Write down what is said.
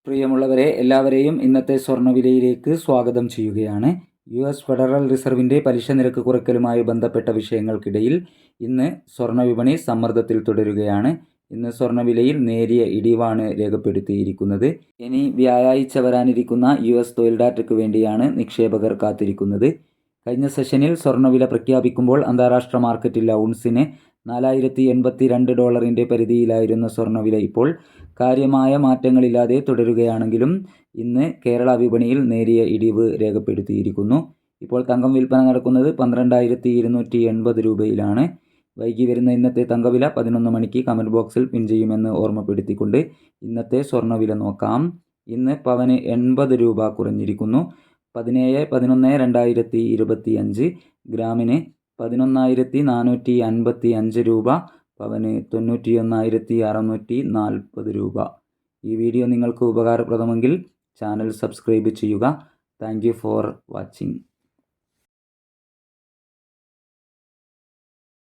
പ്രിയമുള്ളവരെ, എല്ലാവരെയും ഇന്നത്തെ സ്വർണ്ണവിലയിലേക്ക് സ്വാഗതം ചെയ്യുകയാണ്. US ഫെഡറൽ റിസർവിൻ്റെ പലിശ നിരക്ക് കുറയ്ക്കലുമായി ബന്ധപ്പെട്ട വിഷയങ്ങൾക്കിടയിൽ ഇന്ന് സ്വർണ്ണവിപണി സമ്മർദ്ദത്തിൽ തുടരുകയാണ്. ഇന്ന് സ്വർണ്ണവിലയിൽ നേരിയ ഇടിവാണ് രേഖപ്പെടുത്തിയിരിക്കുന്നത്. ഇനി വ്യാഴാഴ്ച വരാനിരിക്കുന്ന US തൊഴിൽ ഡാറ്റയ്ക്ക് വേണ്ടിയാണ് നിക്ഷേപകർ കാത്തിരിക്കുന്നത്. കഴിഞ്ഞ സെഷനിൽ സ്വർണ്ണവില പ്രഖ്യാപിക്കുമ്പോൾ അന്താരാഷ്ട്ര മാർക്കറ്റിൽ ഔൺസിന് $4082 പരിധിയിലായിരുന്ന സ്വർണ്ണവില ഇപ്പോൾ കാര്യമായ മാറ്റങ്ങളില്ലാതെ തുടരുകയാണെങ്കിലും ഇന്ന് കേരള വിപണിയിൽ നേരിയ ഇടിവ് രേഖപ്പെടുത്തിയിരിക്കുന്നു. ഇപ്പോൾ തങ്കം വിൽപ്പന നടക്കുന്നത് 12,280 രൂപയിലാണ്. വൈകി വരുന്ന ഇന്നത്തെ തങ്കവില 11 മണിക്ക് കമൻറ്റ് ബോക്സിൽ പിൻ ചെയ്യുമെന്ന് ഓർമ്മപ്പെടുത്തിക്കൊണ്ട് ഇന്നത്തെ സ്വർണ്ണവില നോക്കാം. ഇന്ന് പവന് 80 രൂപ കുറഞ്ഞിരിക്കുന്നു. 17/11/2025. ഗ്രാമിന് 11,455 രൂപ. പവന് 91,640 രൂപ. ഈ വീഡിയോ നിങ്ങൾക്ക് ഉപകാരപ്രദമെങ്കിൽ ചാനൽ സബ്സ്ക്രൈബ് ചെയ്യുക. Thank you for watching.